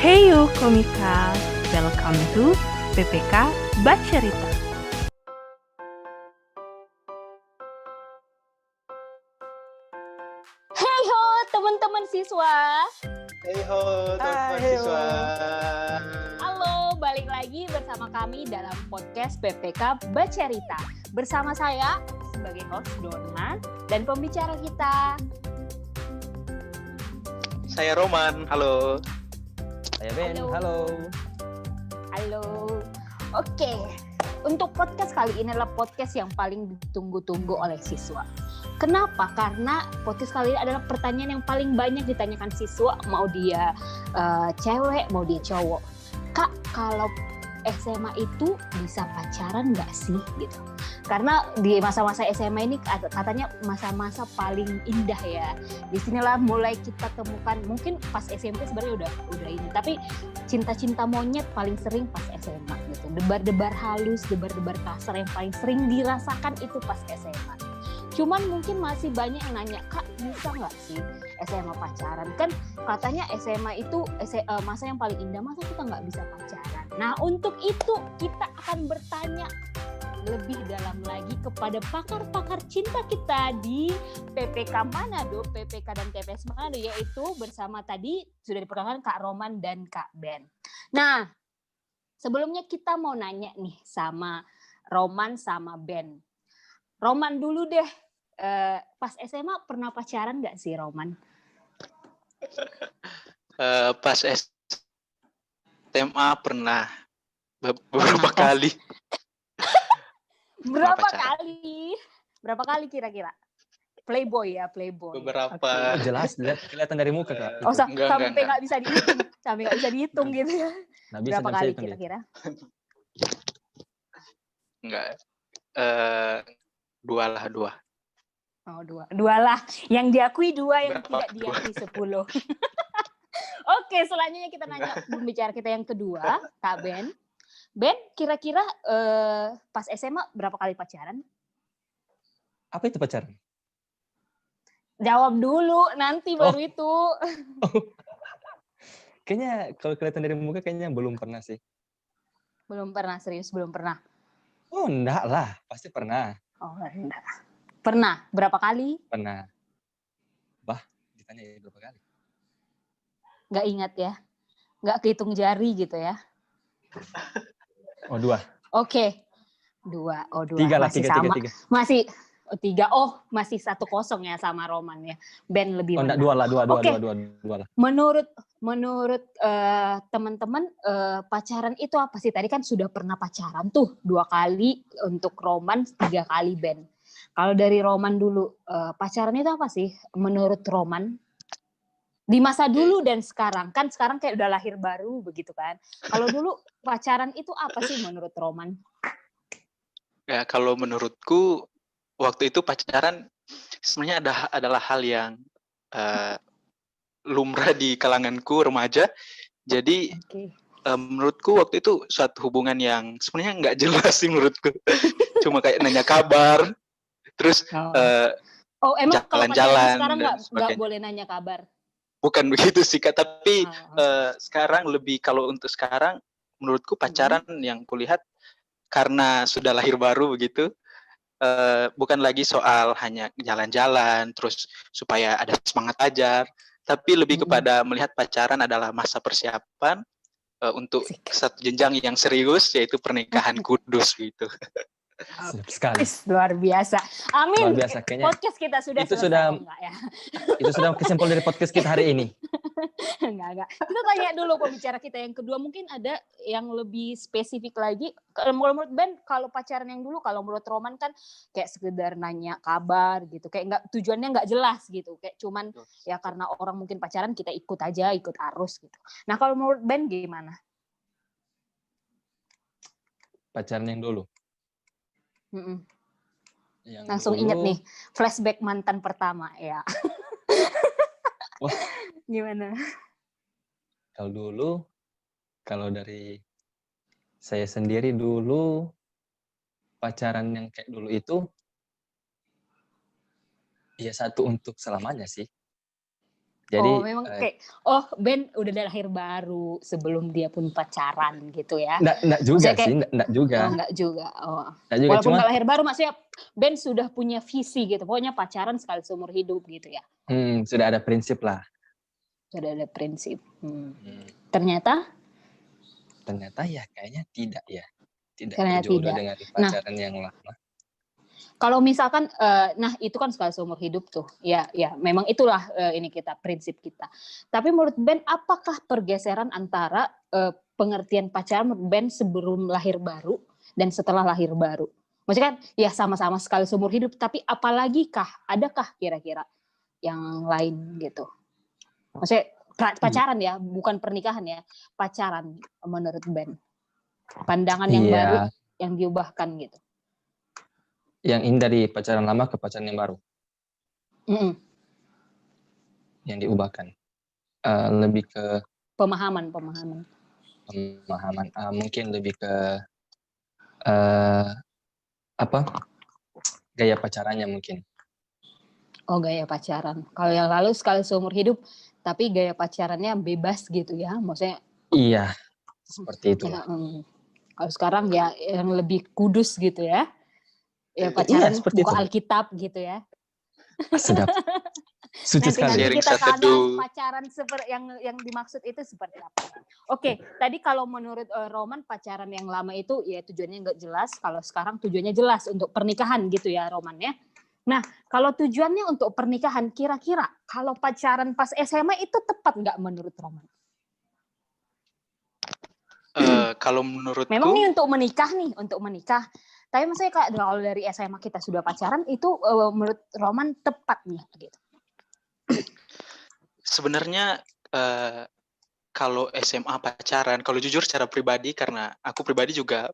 Hey you komika, welcome to PPK Bacerita. Hey ho teman-teman siswa. Hey ho teman-teman siswa. Halo, balik lagi bersama kami dalam podcast PPK Bacerita. Bersama saya sebagai host Donna dan pembicara kita. Saya Roman, halo. Saya Ben, Halo. Halo. Oke, untuk podcast kali ini adalah podcast yang paling ditunggu-tunggu oleh siswa. Kenapa? Karena podcast kali ini adalah pertanyaan yang paling banyak ditanyakan siswa, mau dia cewek, mau dia cowok. Kak, kalau SMA itu bisa pacaran nggak sih? Gitu. Karena di masa-masa SMA ini katanya masa-masa paling indah ya. Disinilah mulai kita temukan, mungkin pas SMP sebenarnya udah ini, tapi cinta-cinta monyet paling sering pas SMA gitu. Debar-debar halus, debar-debar kasar yang paling sering dirasakan itu pas SMA. Cuman mungkin masih banyak yang nanya, Kak bisa nggak sih SMA pacaran? Kan katanya SMA itu masa yang paling indah, masa kita nggak bisa pacaran? Nah untuk itu kita akan bertanya lebih dalam lagi kepada pakar-pakar cinta kita di PPK Manado, PPK dan TPS Manado, yaitu bersama tadi sudah diperkenalkan Kak Roman dan Kak Ben. Nah sebelumnya kita mau nanya nih sama Roman sama Ben. Roman dulu deh, pas SMA pernah pacaran nggak sih Roman? Pas SMA pernah beberapa kali. Berapa kali? Berapa kali kira-kira? Playboy ya, Playboy. Beberapa. Oh, jelas, kelihatan dari muka Kak. Oh, Enggak. sampai nggak bisa dihitung, sampai nggak bisa dihitung gitu ya. Berapa kali kira-kira? Enggak. Dua. Oh, dua lah. Yang diakui 2, yang Berapa? tidak diakui 10. Oke, selanjutnya kita nanya pembicara kita yang kedua, Kak Ben. Ben, kira-kira pas SMA berapa kali pacaran? Apa itu pacaran? Jawab dulu, nanti baru itu. Kayaknya kalau kelihatan dari muka kayaknya belum pernah sih. Belum pernah, serius belum pernah. Oh, enggak lah, pasti pernah. Oh, enggak. Pernah, berapa kali? Pernah. Ditanya berapa kali? Nggak ingat ya? Nggak kehitung jari gitu ya? Oh, 2. Oke. 2. Oh, 2. 3 lah, masih 3. sama. Masih 3. Oh, masih 1-0 ya sama Roman ya. Ben lebih Oh, enggak, menang. 2 lah. Menurut teman-teman pacaran itu apa sih? Tadi kan sudah pernah pacaran tuh 2 kali untuk Roman, 3 kali Ben. Kalau dari Roman dulu, pacaran itu apa sih menurut Roman? Di masa dulu dan sekarang. Kan sekarang kayak udah lahir baru begitu kan. Kalau dulu pacaran itu apa sih menurut Roman? Ya, kalau menurutku waktu itu pacaran sebenarnya adalah hal yang lumrah di kalanganku remaja. Jadi menurutku waktu itu suatu hubungan yang sebenarnya nggak jelas sih menurutku. Cuma kayak nanya kabar, terus emang kalau pacaran sekarang nggak boleh nanya kabar? Bukan begitu sih Kak, tapi sekarang kalau untuk sekarang menurutku pacaran yang kulihat karena sudah lahir baru begitu, bukan lagi soal hanya jalan-jalan terus supaya ada semangat ajar, tapi lebih kepada melihat pacaran adalah masa persiapan untuk satu jenjang yang serius, yaitu pernikahan kudus gitu. Sekali. Luar biasa. Amin. Luar biasa. Kayaknya podcast kita sudah selesai enggak ya? Itu sudah kesimpulan dari podcast kita hari ini. Enggak. Kita tanya dulu pembicara kita yang kedua, mungkin ada yang lebih spesifik lagi. Menurut Ben, kalau pacaran yang dulu, kalau menurut Roman kan kayak sekedar nanya kabar gitu, kayak tujuannya nggak jelas gitu, kayak cuman ya karena orang mungkin pacaran kita ikut arus gitu. Nah kalau menurut Ben gimana? Pacaran yang dulu. Langsung inget nih flashback mantan pertama ya. Wah. Gimana? Kalau dari saya sendiri dulu pacaran yang kayak dulu itu ya satu untuk selamanya sih. Jadi memang kayak Ben udah lahir baru sebelum dia pun pacaran gitu ya. Enggak juga Maksudnya kayak, sih, enggak juga. Enggak juga. Enggak juga, Walaupun cuma nggak lahir baru, maksudnya Ben sudah punya visi gitu. Pokoknya pacaran sekali seumur hidup gitu ya. sudah ada prinsip lah. Sudah ada prinsip. Ternyata ya kayaknya tidak ya. Tidak ternyata berjodoh tidak. dengan pacaran yang lama. Kalau misalkan, nah itu kan sekali seumur hidup tuh, ya memang itulah ini kita prinsip kita. Tapi menurut Ben, apakah pergeseran antara pengertian pacaran menurut Ben sebelum lahir baru dan setelah lahir baru? Maksudnya kan ya sama-sama sekali seumur hidup, tapi apalagi adakah kira-kira yang lain gitu? Maksudnya pacaran ya, bukan pernikahan ya, pacaran menurut Ben. Pandangan yang baru yang diubahkan gitu. Yang ini dari pacaran lama ke pacaran yang baru. Yang diubahkan. Lebih ke pemahaman. Mungkin lebih ke gaya pacarannya mungkin. Oh, gaya pacaran. Kalau yang lalu sekali seumur hidup, tapi gaya pacarannya bebas gitu ya, maksudnya. Iya, seperti itu. Ya, kalau sekarang ya yang lebih kudus gitu ya. Ya pacaran buka Alkitab gitu ya. Sedap. Suci sekali. Nanti kita bahas pacaran seperti yang dimaksud itu seperti apa. Oke, tadi kalau menurut Roman pacaran yang lama itu ya tujuannya nggak jelas. Kalau sekarang tujuannya jelas untuk pernikahan gitu ya Roman ya. Nah, kalau tujuannya untuk pernikahan, kira-kira kalau pacaran pas SMA itu tepat nggak menurut Roman? Kalau menurutku memang nih untuk menikah. Tapi maksudnya kalau dari SMA kita sudah pacaran itu menurut Roman tepatnya gitu. Sebenarnya kalau SMA pacaran, kalau jujur secara pribadi karena aku pribadi juga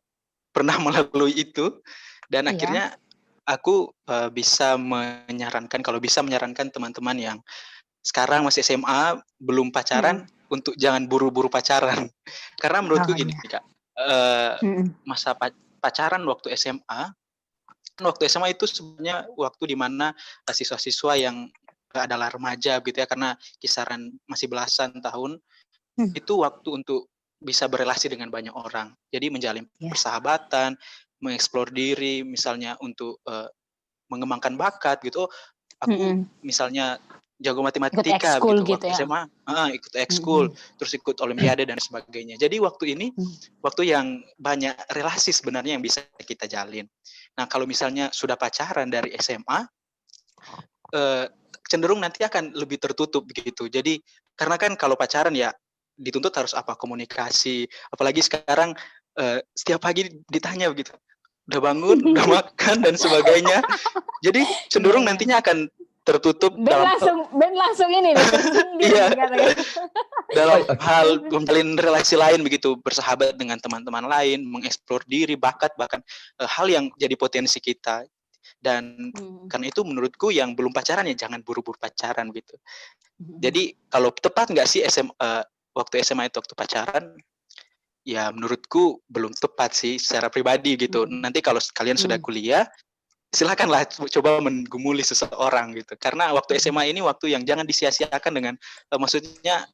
pernah melalui itu dan akhirnya aku bisa menyarankan teman-teman yang sekarang masih SMA belum pacaran untuk jangan buru-buru pacaran. Karena menurutku gini Kak, masa pacaran waktu SMA itu sebenarnya waktu di mana siswa-siswa yang adalah remaja gitu ya, karena kisaran masih belasan tahun, itu waktu untuk bisa berelasi dengan banyak orang. Jadi menjalin persahabatan, mengeksplor diri, misalnya untuk mengembangkan bakat gitu. Aku misalnya jago matematika gitu waktu ya. SMA, ikut ekskul, terus ikut olimpiade dan sebagainya. Jadi waktu ini waktu yang banyak relasi sebenarnya yang bisa kita jalin. Nah, kalau misalnya sudah pacaran dari SMA, cenderung nanti akan lebih tertutup begitu. Jadi karena kan kalau pacaran ya dituntut harus komunikasi, apalagi sekarang setiap pagi ditanya begitu, udah bangun, udah makan dan sebagainya. Jadi cenderung nantinya akan tertutup Ben langsung ini iya, dalam hal menjalin relasi lain begitu, bersahabat dengan teman-teman lain, mengeksplor diri, bakat, bahkan hal yang jadi potensi kita. Dan karena itu menurutku yang belum pacaran ya jangan buru-buru pacaran gitu. Jadi kalau tepat nggak sih waktu SMA itu waktu pacaran? Ya menurutku belum tepat sih secara pribadi gitu. Nanti kalau kalian sudah kuliah, silakanlah coba menggumuli seseorang gitu. Karena waktu SMA ini waktu yang jangan disia-siakan dengan maksudnya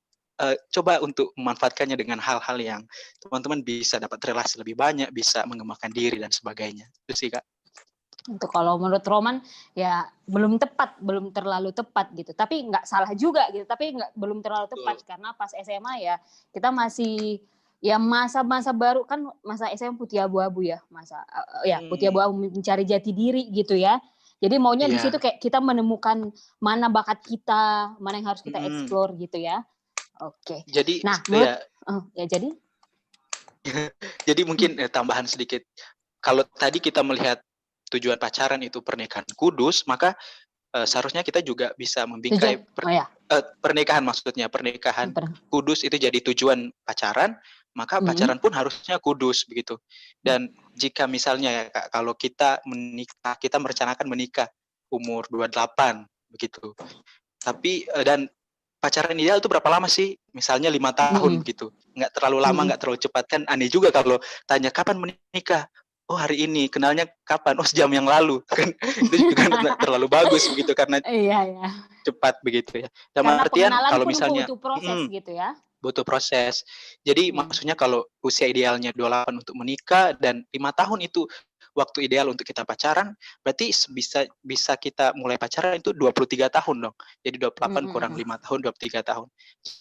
coba untuk memanfaatkannya dengan hal-hal yang teman-teman bisa dapat relasi lebih banyak, bisa mengembangkan diri dan sebagainya. Itu sih Kak. Untuk kalau menurut Roman ya belum terlalu tepat gitu. Tapi nggak salah juga gitu. Tapi belum terlalu tepat karena pas SMA ya kita masih ya masa-masa baru kan, masa SMA putih abu-abu ya, putih abu-abu mencari jati diri gitu ya. Jadi maunya di situ kayak kita menemukan mana bakat kita, mana yang harus kita eksplor gitu ya. Oke. Jadi jadi mungkin tambahan sedikit. Kalau tadi kita melihat tujuan pacaran itu pernikahan kudus, maka seharusnya kita juga bisa membingkai pernikahan, maksudnya pernikahan kudus itu jadi tujuan pacaran, maka pacaran pun harusnya kudus begitu. Dan jika misalnya ya Kak, kalau kita menikah, kita merencanakan menikah umur 28 begitu. Tapi dan pacaran ideal itu berapa lama sih? Misalnya 5 tahun gitu. Nggak terlalu lama, nggak terlalu cepat. Kan aneh juga kalau tanya kapan menikah. oh hari ini, kenalnya kapan? Oh sejam yang lalu. Kan itu juga nggak terlalu bagus begitu karena Iya. cepat begitu ya. Dalam Karena artian pengenalan kalau pun misalnya butuh proses gitu ya. butuh proses. Jadi Hmm. maksudnya kalau usia idealnya 28 untuk menikah dan 5 tahun itu waktu ideal untuk kita pacaran, berarti bisa kita mulai pacaran itu 23 tahun dong. Jadi 28 kurang 5 tahun, 23 tahun.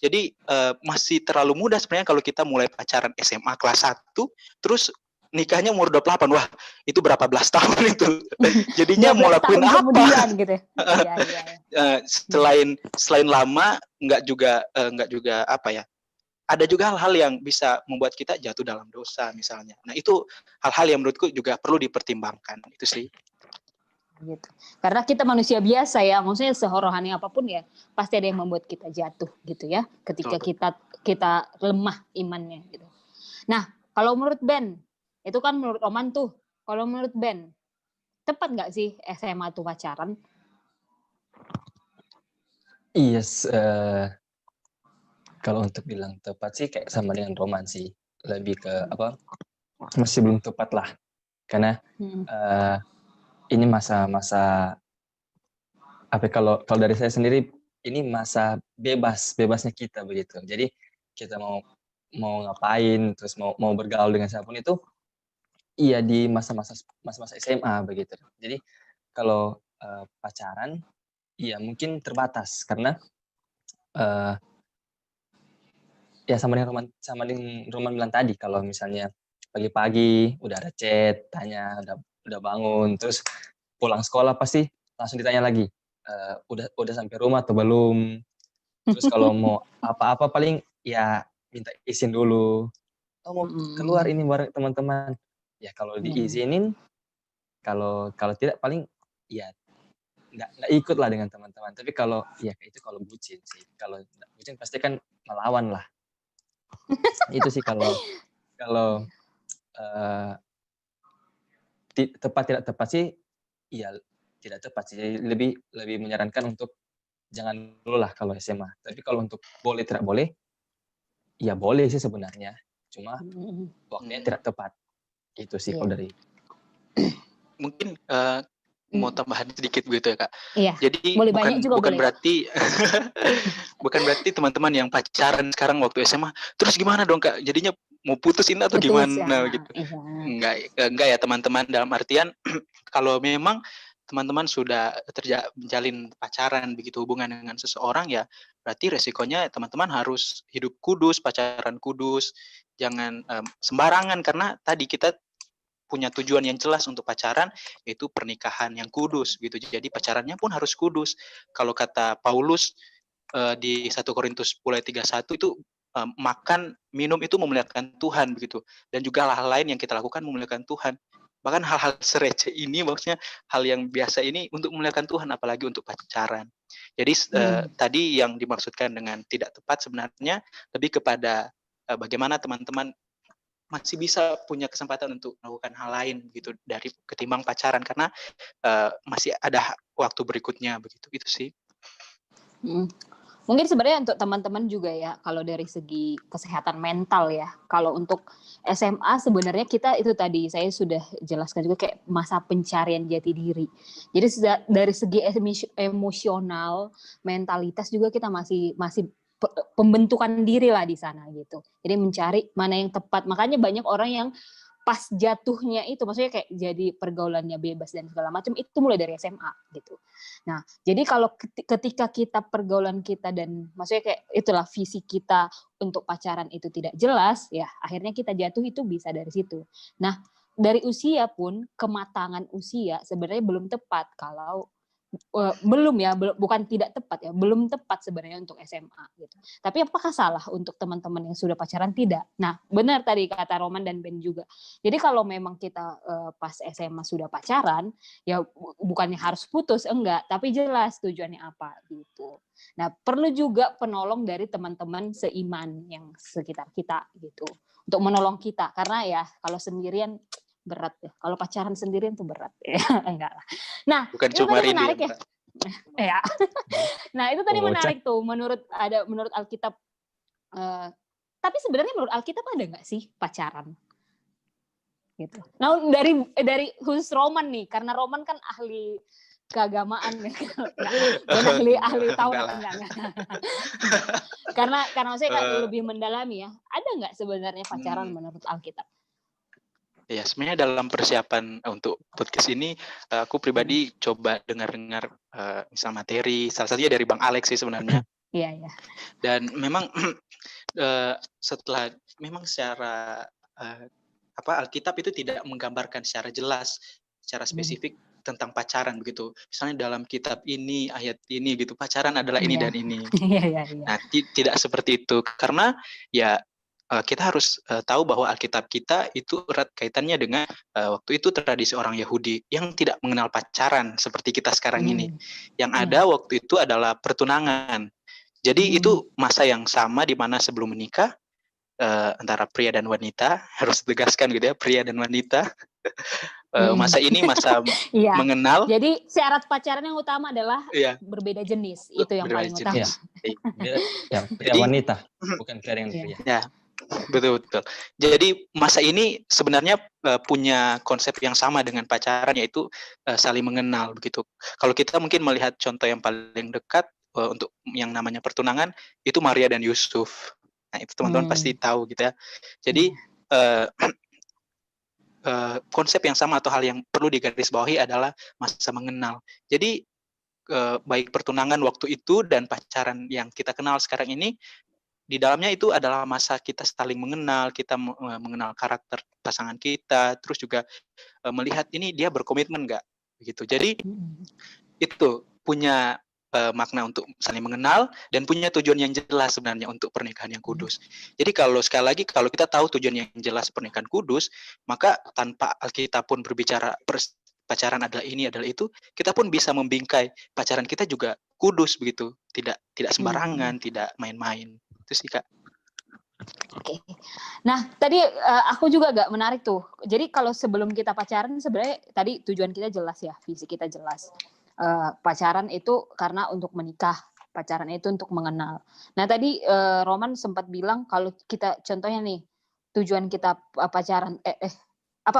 Jadi masih terlalu mudah sebenarnya kalau kita mulai pacaran SMA kelas 1, terus nikahnya umur 28. Wah, itu berapa belas tahun itu. Jadinya mau 12 lakuin tahun apa? kemudian gitu. Iya. Selain lama, nggak juga apa ya? Ada juga hal-hal yang bisa membuat kita jatuh dalam dosa misalnya. Nah, itu hal-hal yang menurutku juga perlu dipertimbangkan. Itu sih. Gitu. Karena kita manusia biasa ya, maksudnya sehorohani apapun ya, pasti ada yang membuat kita jatuh gitu ya, ketika kita lemah imannya gitu. Nah, kalau menurut Ben, itu kan menurut Oman tuh, kalau menurut Ben, tepat nggak sih SMA tuh pacaran? Yes, kalau untuk bilang tepat sih kayak sama dengan Roman sih, lebih ke apa? Masih belum tepat lah, karena ini masa-masa apa? Kalau dari saya sendiri ini masa bebasnya kita begitu. Jadi kita mau ngapain, terus mau bergaul dengan siapapun itu, iya di masa-masa SMA begitu. Jadi kalau pacaran, iya mungkin terbatas karena ya sama dengan Roman bilang tadi, kalau misalnya pagi-pagi udah ada chat, tanya udah bangun, terus pulang sekolah pasti langsung ditanya lagi, udah sampai rumah atau belum. Terus kalau mau apa-apa paling ya minta izin dulu. Oh mau keluar ini bareng teman-teman. Ya kalau diizinin, kalau tidak paling ya nggak ikut lah dengan teman-teman. Tapi kalau ya itu kalau bucin sih. Kalau bucin pasti kan melawan lah. Itu sih kalau tepat tidak tepat sih, ya tidak tepat sih. Jadi lebih menyarankan untuk jangan dulu lah kalau SMA. Tapi kalau untuk boleh tidak boleh, ya boleh sih sebenarnya. Cuma waktunya tidak tepat. Itu sih kalau dari. Mungkin mau tambahan sedikit begitu ya Kak. Iya. Jadi bukan berarti bukan berarti teman-teman yang pacaran sekarang waktu SMA terus gimana dong Kak? Jadinya mau putusin atau gimana gitu? Enggak ya teman-teman, dalam artian kalau memang teman-teman sudah menjalin pacaran begitu, hubungan dengan seseorang, ya berarti resikonya teman-teman harus hidup kudus, pacaran kudus, jangan sembarangan, karena tadi kita punya tujuan yang jelas untuk pacaran, yaitu pernikahan yang kudus gitu. Jadi pacarannya pun harus kudus. Kalau kata Paulus di 1 Korintus 10 ayat 31 itu makan, minum itu memuliakan Tuhan begitu. Dan juga hal-hal lain yang kita lakukan memuliakan Tuhan. Bahkan hal-hal receh ini, maksudnya hal yang biasa ini untuk memuliakan Tuhan, apalagi untuk pacaran. Jadi tadi yang dimaksudkan dengan tidak tepat sebenarnya lebih kepada bagaimana teman-teman masih bisa punya kesempatan untuk melakukan hal lain gitu dari ketimbang pacaran, karena masih ada waktu berikutnya begitu. Itu sih. Mungkin sebenarnya untuk teman-teman juga ya, kalau dari segi kesehatan mental ya, kalau untuk SMA sebenarnya kita itu tadi saya sudah jelaskan juga kayak masa pencarian jati diri. Jadi dari segi emosional, mentalitas juga kita masih pembentukan diri lah di sana gitu. Jadi mencari mana yang tepat. Makanya banyak orang yang pas jatuhnya itu, maksudnya kayak jadi pergaulannya bebas dan segala macam, itu mulai dari SMA gitu. Nah, jadi kalau ketika kita pergaulan kita dan maksudnya kayak itulah visi kita untuk pacaran itu tidak jelas, ya akhirnya kita jatuh itu bisa dari situ. Nah, dari usia pun, kematangan usia sebenarnya belum tepat kalau bukan tidak tepat ya, belum tepat sebenarnya untuk SMA gitu. Tapi apakah salah untuk teman-teman yang sudah pacaran? Tidak. Nah, benar tadi kata Roman dan Ben juga. Jadi kalau memang kita pas SMA sudah pacaran, ya bukannya harus putus, enggak, tapi jelas tujuannya apa gitu. Nah, perlu juga penolong dari teman-teman seiman yang sekitar kita gitu, untuk menolong kita, karena ya kalau sendirian berat ya. Kalau pacaran sendirian tuh berat ya. Enggak lah. Nah, bukan itu cuma tadi menarik ya. Ya. Nah, itu tadi menarik tuh menurut Alkitab. Tapi sebenarnya menurut Alkitab ada nggak sih pacaran? gitu. Nah, dari khusus Roman nih, karena Roman kan ahli keagamaan ya. Dan ahli Taurat enggak. Karena maksudnya lebih mendalami ya. Ada nggak sebenarnya pacaran menurut Alkitab? Ya, sebenarnya dalam persiapan untuk podcast ini, aku pribadi coba dengar-dengar misal materi, salah satunya dari Bang Alex sih sebenarnya. Iya. Dan memang setelah memang secara Alkitab itu tidak menggambarkan secara jelas, secara spesifik tentang pacaran begitu. Misalnya dalam kitab ini, ayat ini gitu, pacaran adalah ini dan ini. Iya. Nah, tidak seperti itu karena ya kita harus tahu bahwa Alkitab kita itu erat kaitannya dengan waktu itu tradisi orang Yahudi yang tidak mengenal pacaran seperti kita sekarang ini. Yang ada waktu itu adalah pertunangan. Jadi itu masa yang sama di mana sebelum menikah antara pria dan wanita, harus tegaskan gitu ya, pria dan wanita. Masa ini masa mengenal. Jadi syarat pacaran yang utama adalah berbeda jenis, itu yang paling utama. Pria wanita, bukan pria dengan pria. Ya, betul. Jadi masa ini sebenarnya punya konsep yang sama dengan pacaran, yaitu saling mengenal begitu. Kalau kita mungkin melihat contoh yang paling dekat untuk yang namanya pertunangan, itu Maria dan Yusuf. Nah, itu teman-teman pasti tahu gitu ya. Jadi konsep yang sama atau hal yang perlu digarisbawahi adalah masa mengenal. Jadi baik pertunangan waktu itu dan pacaran yang kita kenal sekarang ini, di dalamnya itu adalah masa kita saling mengenal, kita mengenal karakter pasangan kita, terus juga melihat ini dia berkomitmen nggak, begitu. Jadi itu punya makna untuk saling mengenal dan punya tujuan yang jelas sebenarnya untuk pernikahan yang kudus. Jadi kalau sekali lagi kalau kita tahu tujuan yang jelas pernikahan kudus, maka tanpa Alkitab pun berbicara pacaran adalah ini adalah itu, kita pun bisa membingkai pacaran kita juga kudus begitu, tidak sembarangan, tidak main-main. Itu sih Kak. Oke. Nah, tadi aku juga agak menarik tuh. Jadi kalau sebelum kita pacaran sebenarnya tadi tujuan kita jelas ya, visi kita jelas. Pacaran itu karena untuk menikah, pacaran itu untuk mengenal. Nah tadi Roman sempat bilang kalau kita contohnya nih tujuan kita pacaran,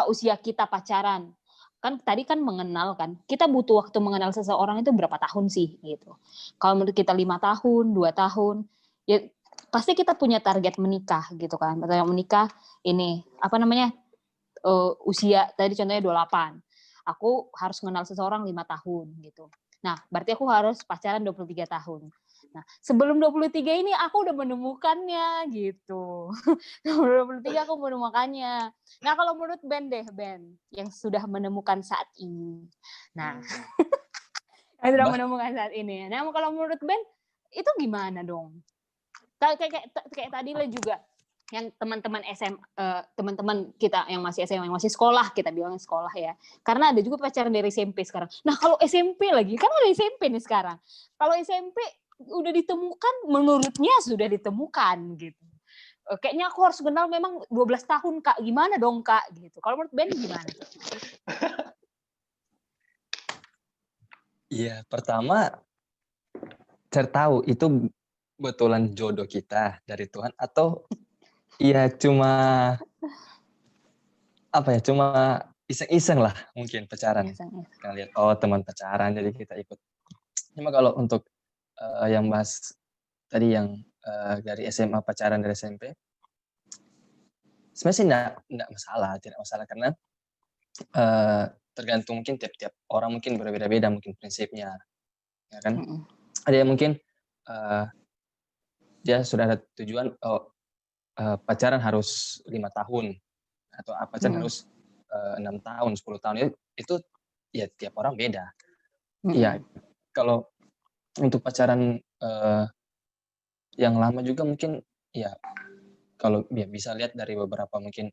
usia kita pacaran kan tadi kan mengenal kan, kita butuh waktu mengenal seseorang itu berapa tahun sih gitu. Kalau menurut kita 5 tahun, 2 tahun, ya pasti kita punya target menikah gitu kan. Target menikah ini usia tadi contohnya 28. Aku harus mengenal seseorang 5 tahun gitu. Nah, berarti aku harus pacaran 23 tahun. Nah, sebelum 23 ini aku udah menemukannya gitu. Sebelum 23 aku menemukannya. Nah, kalau menurut Ben yang sudah menemukan saat ini. Nah, yang sudah menemukan saat ini. Nah, kalau menurut Ben itu gimana dong? Kayak tadi lah juga yang teman-teman teman-teman kita yang masih SMA, yang masih sekolah, kita bilang sekolah ya. Karena ada juga pacaran dari SMP sekarang. Nah, kalau SMP lagi, kan ada SMP nih sekarang. Kalau SMP udah ditemukan, menurutnya sudah ditemukan gitu. Kayaknya aku harus kenal memang 12 tahun, Kak. Gimana dong, Kak? Gitu. Kalau menurut Ben gimana? Iya, pertama cari tahu itu betulan jodoh kita dari Tuhan atau iya cuma iseng-iseng lah mungkin pacaran. Kita lihat teman pacaran jadi kita ikut. Cuma kalau untuk yang bahas tadi yang dari SMA pacaran dari SMP, sebenarnya sih tidak masalah karena tergantung mungkin tiap orang mungkin berbeda-beda mungkin prinsipnya, ya kan? Ada yang mungkin dia sudah ada tujuan pacaran harus 5 tahun atau pacaran harus 6 tahun, 10 tahun itu ya tiap orang beda. Iya, kalau untuk pacaran yang lama juga mungkin ya kalau ya bisa lihat dari beberapa mungkin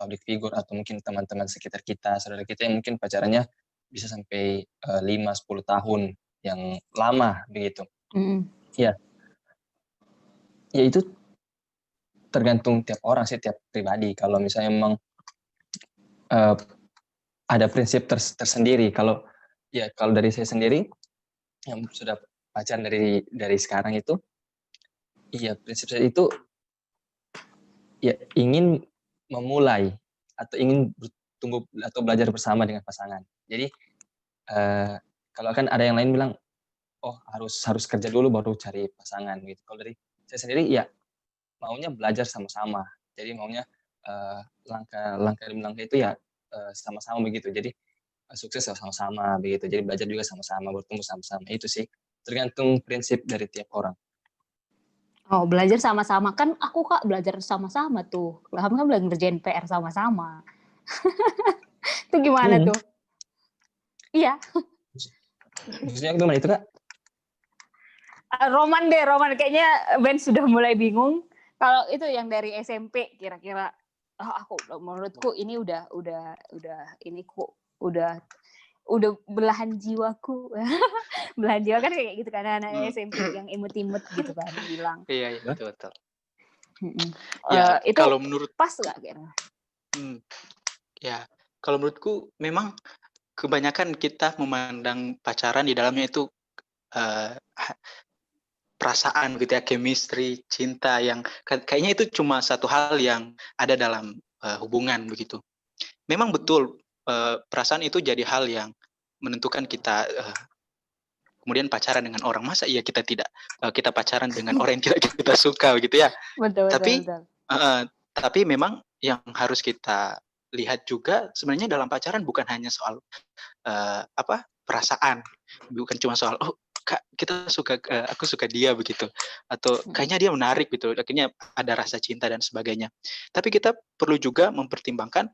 public figure atau mungkin teman-teman sekitar kita, saudara kita yang mungkin pacarannya bisa sampai 5-10 tahun yang lama begitu. Ya. Ya itu tergantung tiap orang sih, tiap pribadi. Kalau misalnya memang ada prinsip tersendiri. Kalau dari saya sendiri yang sudah pacaran dari sekarang itu, iya prinsip saya itu ya ingin memulai atau ingin bertumbuh atau belajar bersama dengan pasangan. Jadi kalau kan ada yang lain bilang, oh harus kerja dulu baru cari pasangan gitu. Kalau dari saya sendiri ya maunya belajar sama-sama. Jadi maunya langkah demi langkah itu ya sama-sama begitu. Jadi sukses sama-sama begitu. Jadi belajar juga sama-sama, bertumbuh sama-sama. Itu sih tergantung prinsip dari tiap orang. Oh, belajar sama-sama. Kan aku Kak belajar sama-sama tuh. Kami kan belajar ngerjain PR sama-sama. Itu gimana tuh? Iya. Maksudnya gimana itu Kak? Roman kayaknya Ben sudah mulai bingung. Kalau itu yang dari SMP kira-kira menurutku ini udah ini kok udah belahan jiwaku. Belahan jiwa kan kayak gitu kan anak SMP yang imut-imut gitu kan bilang. Iya, betul. Ya, itu kalau menurut pas nggak kira? Ya, kalau menurutku memang kebanyakan kita memandang pacaran di dalamnya itu perasaan gitu ya, chemistry, cinta yang kayaknya itu cuma satu hal yang ada dalam hubungan begitu. Memang betul perasaan itu jadi hal yang menentukan kita kemudian pacaran dengan orang. Masa iya kita tidak kita pacaran dengan orang yang tidak kita suka begitu ya. Betul. Tapi memang yang harus kita lihat juga sebenarnya dalam pacaran bukan hanya soal perasaan, bukan cuma soal Kak, aku suka dia begitu, atau kayaknya dia menarik gitu, akhirnya ada rasa cinta dan sebagainya. Tapi kita perlu juga mempertimbangkan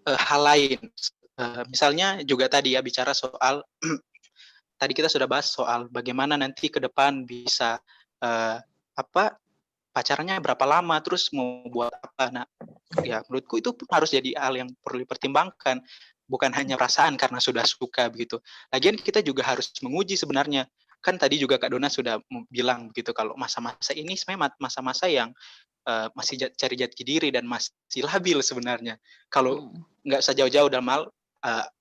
hal lain. Misalnya juga tadi ya bicara soal tadi kita sudah bahas soal bagaimana nanti ke depan bisa pacarannya berapa lama, terus mau buat apa. Nah, ya menurutku itu harus jadi hal yang perlu dipertimbangkan. Bukan hanya perasaan karena sudah suka begitu. Lagian kita juga harus menguji sebenarnya. Kan tadi juga Kak Dona sudah bilang begitu kalau masa-masa ini sebenarnya masa-masa yang masih cari jati diri dan masih labil sebenarnya. Kalau nggak usah jauh-jauh dalam hal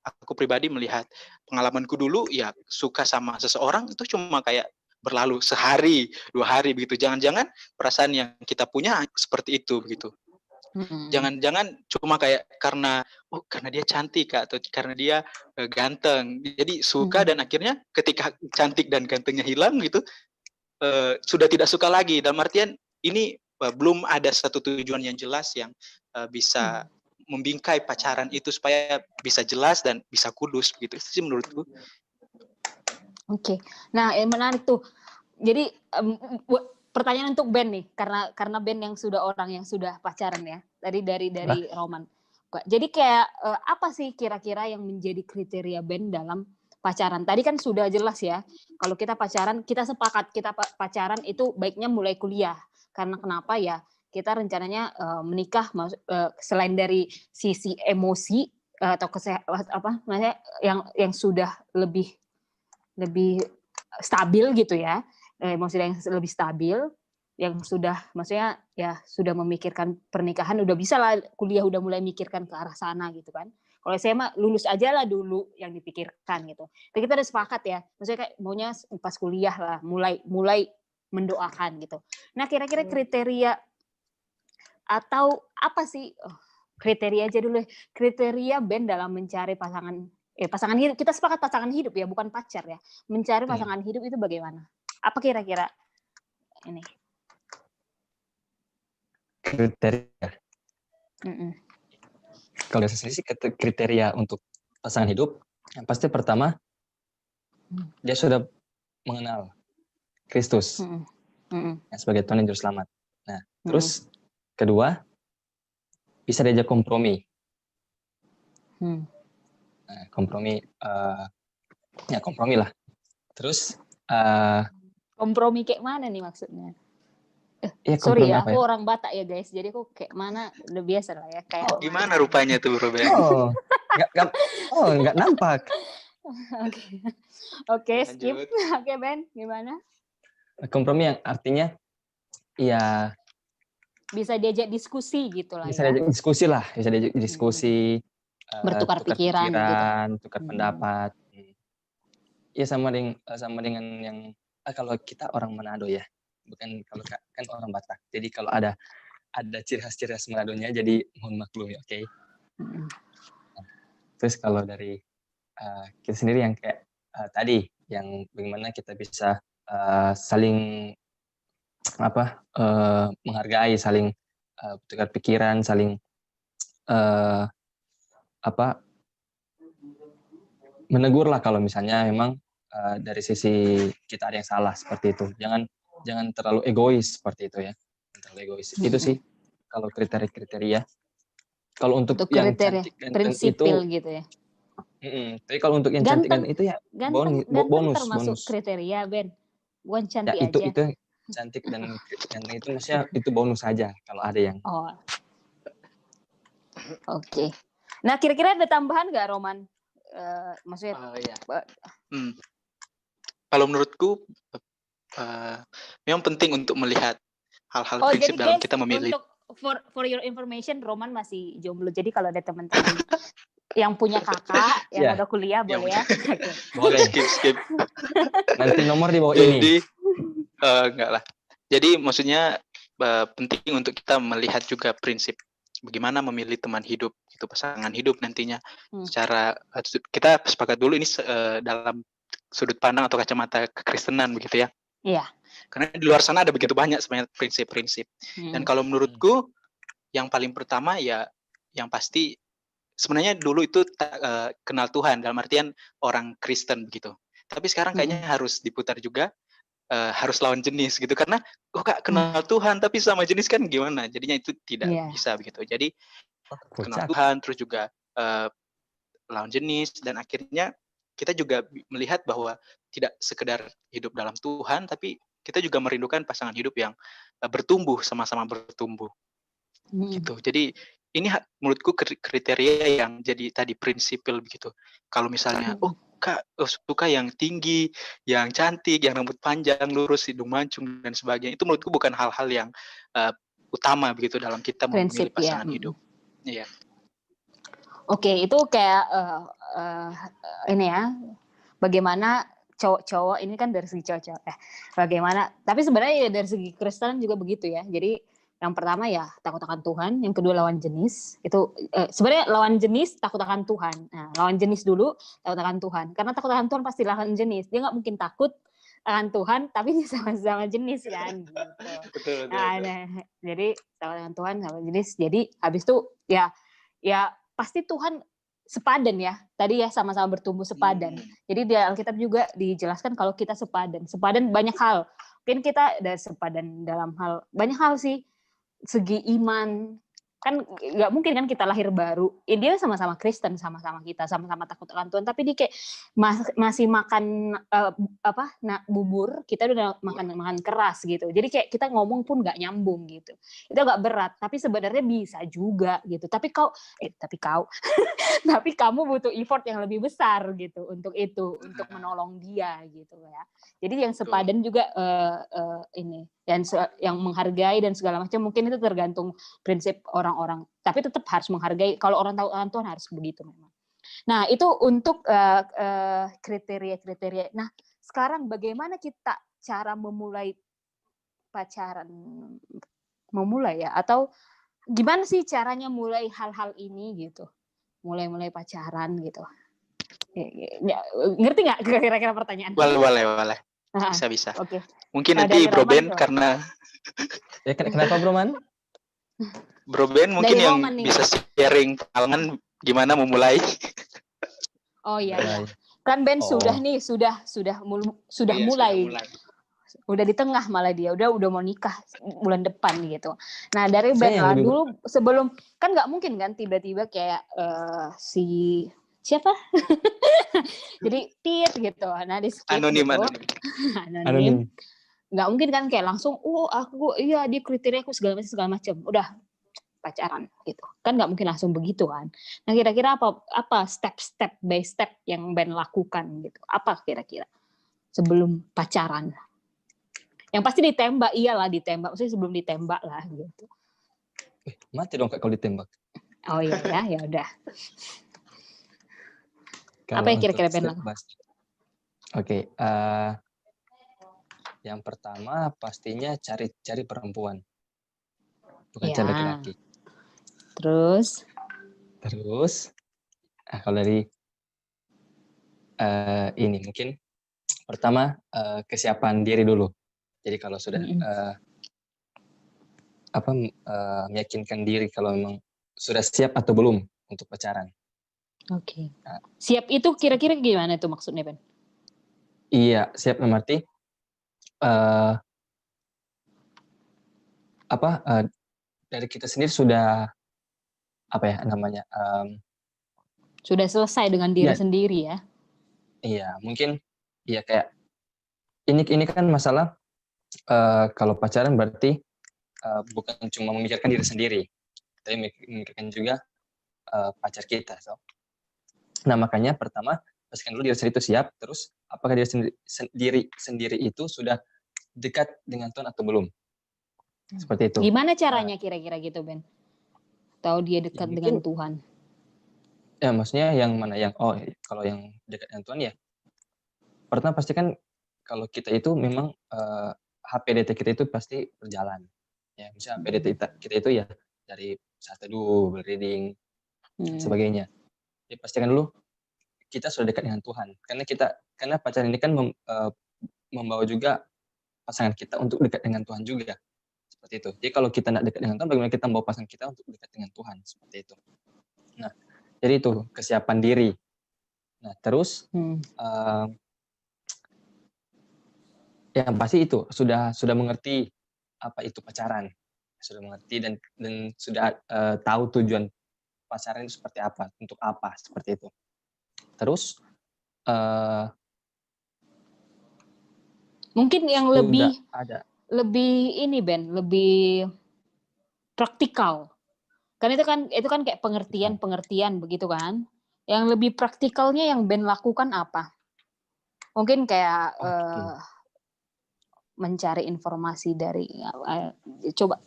aku pribadi melihat pengalamanku dulu ya suka sama seseorang itu cuma kayak berlalu sehari, 2 hari begitu. Jangan-jangan perasaan yang kita punya seperti itu begitu. Jangan-jangan cuma kayak karena dia cantik Kak, atau karena dia ganteng. Jadi suka dan akhirnya ketika cantik dan gantengnya hilang gitu sudah tidak suka lagi. Dalam artian ini belum ada satu tujuan yang jelas yang bisa membingkai pacaran itu supaya bisa jelas dan bisa kudus gitu. Itu sih menurutku. Oke. Nah, yang menarik tuh. Jadi pertanyaan untuk Ben nih, karena Ben yang sudah orang yang sudah pacaran ya, tadi dari Roman. Jadi kayak apa sih kira-kira yang menjadi kriteria Ben dalam pacaran? Tadi kan sudah jelas ya, kalau kita pacaran, kita sepakat kita pacaran itu baiknya mulai kuliah. Karena kenapa ya? Kita rencananya menikah selain dari sisi emosi atau yang sudah lebih stabil gitu ya. Maksudnya yang lebih stabil, yang sudah maksudnya ya sudah memikirkan pernikahan, udah bisa lah kuliah, udah mulai mikirkan ke arah sana gitu kan. Kalau saya mah lulus aja lah dulu yang dipikirkan gitu. Tapi kita udah sepakat ya, maksudnya kayak maunya pas kuliah lah mulai mendoakan gitu. Nah kira-kira kriteria atau apa sih kriteria aja dulu, kriteria Ben dalam mencari pasangan hidup. Kita sepakat pasangan hidup ya, bukan pacar ya. Mencari pasangan hidup itu bagaimana? Apa kira-kira ini? Kriteria. Kalau saya sendiri sih kriteria untuk pasangan hidup, yang pasti pertama dia sudah mengenal Kristus sebagai Tuhan dan Juru Selamat. Nah, terus kedua bisa diajak kompromi. Nah, kompromi lah. Terus kompromi kayak mana nih maksudnya? Sorry ya, aku orang Batak ya guys, jadi aku kayak mana udah biasa lah ya kayak. Gimana rupanya tuh Bro Ben? Nggak nampak. Oke, skip. Oke Ben, gimana? Kompromi yang artinya ya bisa diajak diskusi gitu lah. Bisa diajak diskusi, bertukar pikiran gitu. Tukar pendapat. Ya sama dengan yang kalau kita orang Manado ya, bukan kalau kan orang Batak. Jadi kalau ada ada ciri khas Manadonya, jadi mohon maklum ya, oke. Mm. Terus kalau dari kita sendiri yang kayak tadi, yang bagaimana kita bisa saling menghargai, saling bertukar pikiran, saling menegur lah kalau misalnya memang dari sisi kita ada yang salah seperti itu. Jangan terlalu egois seperti itu ya. Terlalu egois. Itu sih kalau kriteria. Kalau untuk yang kriteria cantik dan prinsipil itu, gitu ya. Tapi kalau untuk yang cantik dan itu ya Ganteng termasuk bonus. kriteria, Ben. Bukan cantik ya, itu aja. Cantik dan ganteng itu maksudnya itu bonus saja kalau ada yang. Oh. Oke. Nah, kira-kira ada tambahan nggak, Roman? Maksudnya kalau menurutku memang penting untuk melihat hal-hal prinsip jadi dalam guys, kita memilih. Untuk for your information, Roman masih jomblo. Jadi kalau ada teman-teman yang punya kakak yang udah kuliah boleh ya. Okay. Boleh. Skip. Nanti nomor di bawah ini. Jadi enggak lah. Jadi maksudnya penting untuk kita melihat juga prinsip bagaimana memilih teman hidup, itu pasangan hidup nantinya. Secara kita sepakat dulu ini dalam sudut pandang atau kacamata kekristenan begitu ya. Iya. Karena di luar sana ada begitu banyak sebenarnya prinsip-prinsip. Dan kalau menurutku yang paling pertama ya yang pasti sebenarnya dulu itu kenal Tuhan dalam artian orang Kristen begitu. Tapi sekarang kayaknya harus diputar juga harus lawan jenis gitu karena kak kenal Tuhan tapi sama jenis kan gimana? Jadinya itu tidak bisa begitu. Jadi kenal Tuhan terus juga lawan jenis dan akhirnya kita juga melihat bahwa tidak sekedar hidup dalam Tuhan, tapi kita juga merindukan pasangan hidup yang bertumbuh, sama-sama bertumbuh. Gitu. Jadi ini menurutku kriteria yang jadi tadi prinsipil begitu. Kalau misalnya, kak suka yang tinggi, yang cantik, yang rambut panjang, lurus, hidung mancung dan sebagainya, itu menurutku bukan hal-hal yang utama begitu dalam kita memilih pasangan hidup. Iya. Oke, itu kayak ini ya, bagaimana cowok-cowok ini kan dari segi cowok-cowok. Bagaimana? Tapi sebenarnya ya dari segi Kristen juga begitu ya. Jadi yang pertama ya takut akan Tuhan, yang kedua lawan jenis. Itu sebenarnya lawan jenis takut akan Tuhan. Nah, lawan jenis dulu takut akan Tuhan. Karena takut akan Tuhan pasti lawan jenis. Dia nggak mungkin takut akan Tuhan tapi sama-sama jenis kan. Gitu. Betul. Nah, jadi takut akan Tuhan sama jenis. Jadi habis itu ya pasti Tuhan sepadan ya. Tadi ya sama-sama bertumbuh sepadan. Jadi di Alkitab juga dijelaskan kalau kita sepadan. Sepadan banyak hal. Mungkin kita ada sepadan dalam hal banyak hal sih. Segi iman. Kan nggak mungkin kan kita lahir baru. Dia sama-sama Kristen, sama-sama kita, sama-sama takut akan Tuhan. Tapi dia kayak masih makan bubur, kita udah makan keras gitu. Jadi kayak kita ngomong pun nggak nyambung gitu. Itu agak berat. Tapi sebenarnya bisa juga gitu. Tapi tapi kamu butuh effort yang lebih besar gitu untuk itu, untuk menolong dia gitu ya. Jadi yang sepadan juga ini yang menghargai dan segala macam mungkin itu tergantung prinsip orang-orang. Tapi tetap harus menghargai. Kalau orang tahu Tuhan harus begitu memang. Nah itu untuk kriteria-kriteria. Nah sekarang bagaimana kita cara memulai pacaran? Memulai ya? Atau gimana sih caranya mulai hal-hal ini gitu? Mulai pacaran gitu. Ngerti nggak kira-kira pertanyaan? Boleh. Bisa. Oke. Mungkin nanti Bro Ben karena kenapa Bro Man? Bro Ben mungkin yang bisa sharing pengalaman gimana memulai. Oh iya. Kan Ben sudah mulai. Udah di tengah malah dia udah mau nikah bulan depan gitu. Nah dari Ben lah dulu sebelum kan nggak mungkin kan tiba-tiba kayak si siapa jadi tit gitu. Nah di skip anonim. Nggak mungkin kan kayak langsung dia kriteriaku segala macam udah pacaran gitu kan, nggak mungkin langsung begitu kan. Nah kira-kira apa step by step yang Ben lakukan gitu, apa kira-kira sebelum pacaran? Yang pasti ditembak, maksudnya sebelum ditembak lah gitu. Mati dong kalau ditembak. Oh iya ya udah. Apa yang kira-kira Ben lakukan? Oke, yang pertama pastinya cari perempuan. bukan Ya. cara laki-laki. Terus, Terus, kalau dari ini mungkin pertama kesiapan diri dulu. Jadi kalau sudah meyakinkan diri kalau memang sudah siap atau belum untuk pacaran. oke. Siap itu kira-kira gimana tuh maksudnya, Ben? Iya, siap berarti dari kita sendiri sudah Sudah selesai dengan diri Iya. sendiri ya? Iya, mungkin ya kayak ini kan masalah kalau pacaran berarti bukan cuma memikirkan diri sendiri, tapi memikirkan juga pacar kita. So. Nah, makanya pertama pastikan dulu diri sendiri itu siap, terus apakah diri sendiri itu sudah dekat dengan Tuhan atau belum? Seperti itu. Gimana caranya kira-kira gitu, Ben? Tahu dia dekat Ya, dengan Tuhan? Ya, maksudnya yang mana kalau yang dekat dengan Tuhan ya. Pertama pastikan kalau kita itu memang HPDT kita itu pasti berjalan. Ya, misalnya HPDT kita itu ya dari saat teduh, reading, sebagainya. Jadi pastikan dulu kita sudah dekat dengan Tuhan. Karena pacaran ini kan membawa juga pasangan kita untuk dekat dengan Tuhan juga. Seperti itu. Jadi kalau kita tidak dekat dengan Tuhan, bagaimana kita membawa pasangan kita untuk dekat dengan Tuhan? Seperti itu. Nah, jadi itu kesiapan diri. Nah, terus yang pasti itu sudah mengerti apa itu pacaran, sudah mengerti dan sudah tahu tujuan pacaran itu seperti apa, untuk apa, seperti itu. Terus mungkin yang lebih ini, Ben, lebih praktikal. Kan itu kan kayak pengertian begitu kan. Yang lebih praktikalnya yang Ben lakukan apa? Mungkin kayak mencari informasi dari coba.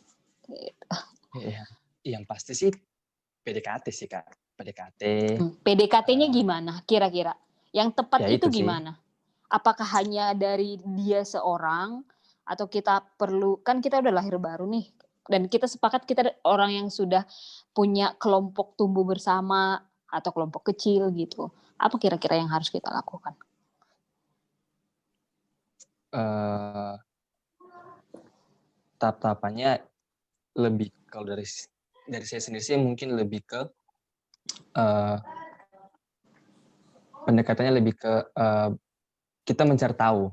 Yang pasti sih PDKT sih, Kak. PDKT-nya gimana kira-kira? Yang tepat ya itu gimana? Apakah hanya dari dia seorang atau kita perlu, kan kita udah lahir baru nih, dan kita sepakat kita orang yang sudah punya kelompok tumbuh bersama atau kelompok kecil gitu. Apa kira-kira yang harus kita lakukan? Tahap-tahapannya lebih, kalau dari saya sendiri sih mungkin lebih ke pendekatannya lebih ke kita mencari tahu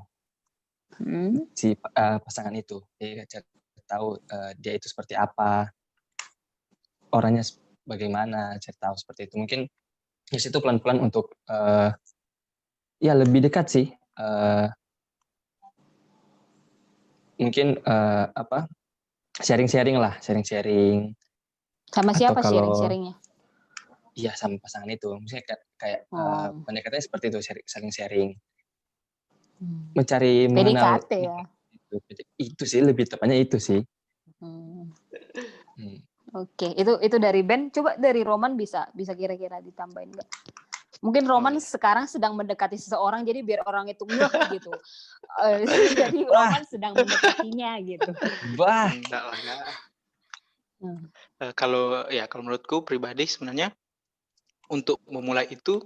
si pasangan itu. Jadi cari tahu dia itu seperti apa, orangnya bagaimana, cari tahu seperti itu. Mungkin di situ pelan-pelan untuk ya lebih dekat sih. Mungkin sharing-sharing lah, sharing-sharing. Sama siapa sharing-sharingnya? Iya, sama pasangan itu. Misalnya kayak pendekatannya seperti itu, sharing-sharing. Mencari mengenal PDKT ya. Itu sih lebih tepatnya itu sih. Oke, itu dari Ben. Coba dari Roman bisa kira-kira ditambahin nggak? Mungkin Roman sekarang sedang mendekati seseorang, jadi biar orang itu ngeh gitu. Jadi Roman sedang mendekatinya gitu. Enggak lah ya. Kalau menurutku pribadi sebenarnya untuk memulai itu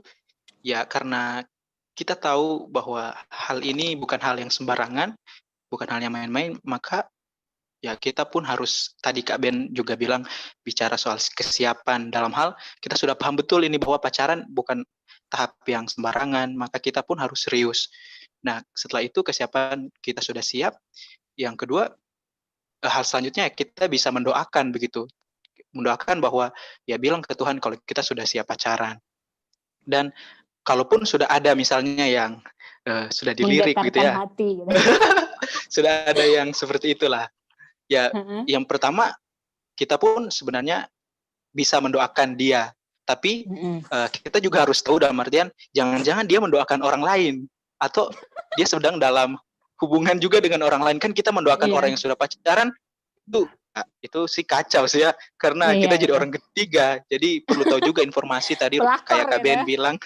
ya karena kita tahu bahwa hal ini bukan hal yang sembarangan, bukan hal yang main-main, maka ya kita pun harus, tadi Kak Ben juga bilang bicara soal kesiapan dalam hal kita sudah paham betul ini bahwa pacaran bukan tahap yang sembarangan, maka kita pun harus serius. Nah, setelah itu kesiapan kita sudah siap. Yang kedua, hal selanjutnya kita bisa mendoakan begitu. Mendoakan bahwa ya bilang ke Tuhan kalau kita sudah siap pacaran. Dan kalaupun sudah ada misalnya yang sudah dilirik gitu ya. Hati, gitu. Sudah ada yang seperti itulah. Ya, yang pertama kita pun sebenarnya bisa mendoakan dia. Tapi kita juga harus tahu dalam artian jangan-jangan dia mendoakan orang lain atau dia sedang dalam hubungan juga dengan orang lain. Kan kita mendoakan orang yang sudah pacaran itu sih kacau sih ya, karena kita jadi orang ketiga. Jadi perlu tahu juga informasi tadi kayak Kak Ben bilang.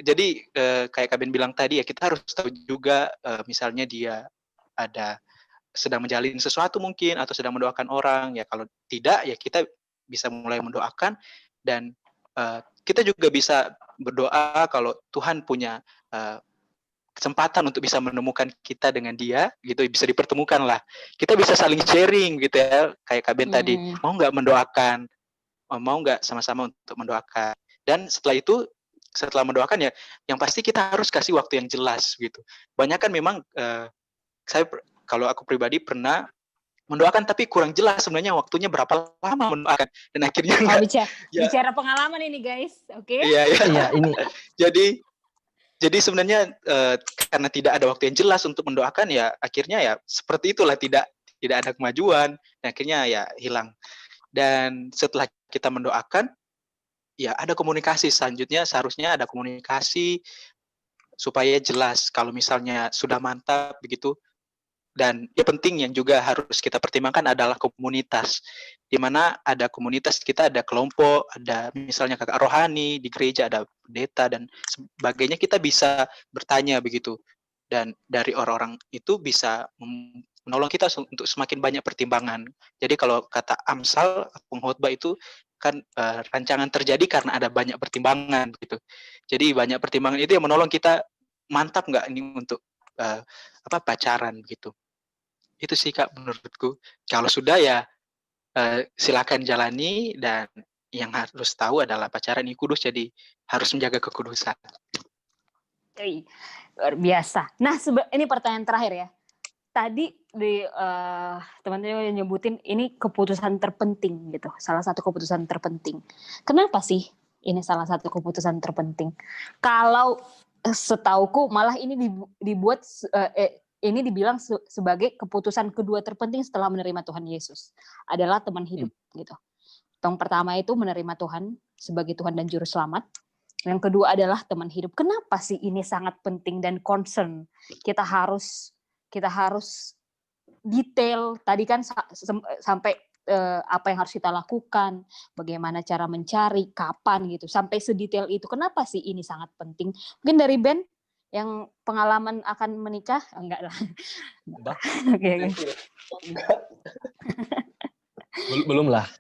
Jadi kayak Kak Ben bilang tadi ya, kita harus tahu juga misalnya dia ada sedang menjalin sesuatu mungkin atau sedang mendoakan orang, ya kalau tidak ya kita bisa mulai mendoakan dan kita juga bisa berdoa kalau Tuhan punya kesempatan untuk bisa menemukan kita dengan dia gitu, bisa dipertemukan lah. Kita bisa saling sharing gitu ya, kayak Kak Ben tadi, mau nggak mendoakan, mau nggak sama-sama untuk mendoakan. Dan setelah mendoakan ya, yang pasti kita harus kasih waktu yang jelas gitu. Banyak kan memang kalau aku pribadi pernah mendoakan tapi kurang jelas sebenarnya waktunya berapa lama mendoakan dan akhirnya bicara pengalaman ini guys, oke? Iya ini. Jadi sebenarnya karena tidak ada waktu yang jelas untuk mendoakan ya akhirnya ya seperti itulah, tidak ada kemajuan dan akhirnya ya hilang. Dan setelah kita mendoakan ya ada komunikasi, selanjutnya seharusnya ada komunikasi supaya jelas kalau misalnya sudah mantap begitu. Dan yang penting yang juga harus kita pertimbangkan adalah komunitas. Di mana ada komunitas, kita ada kelompok, ada misalnya kakak rohani di gereja, ada pendeta dan sebagainya, kita bisa bertanya begitu. Dan dari orang-orang itu bisa menolong kita untuk semakin banyak pertimbangan. Jadi kalau kata Amsal, pengkhotbah itu kan rancangan terjadi karena ada banyak pertimbangan begitu. Jadi banyak pertimbangan itu yang menolong kita mantap nggak ini untuk pacaran begitu. Itu sih Kak menurutku. Kalau sudah ya silakan jalani, dan yang harus tahu adalah pacaran ini kudus, jadi harus menjaga kekudusan. Luar biasa. Nah, ini pertanyaan terakhir ya. Tadi di teman-teman nyebutin ini keputusan terpenting gitu, salah satu keputusan terpenting. Kenapa sih ini salah satu keputusan terpenting? Kalau setauku malah ini dibuat ini dibilang sebagai keputusan kedua terpenting setelah menerima Tuhan Yesus adalah teman hidup gitu. Yang pertama itu menerima Tuhan sebagai Tuhan dan Juru Selamat. Yang kedua adalah teman hidup. Kenapa sih ini sangat penting dan concern? Kita harus detail. Tadi kan sampai apa yang harus kita lakukan, bagaimana cara mencari, kapan gitu, sampai sedetail itu. Kenapa sih ini sangat penting? Mungkin dari Ben yang pengalaman akan menikah, enggak lah. Okay. Belum lah.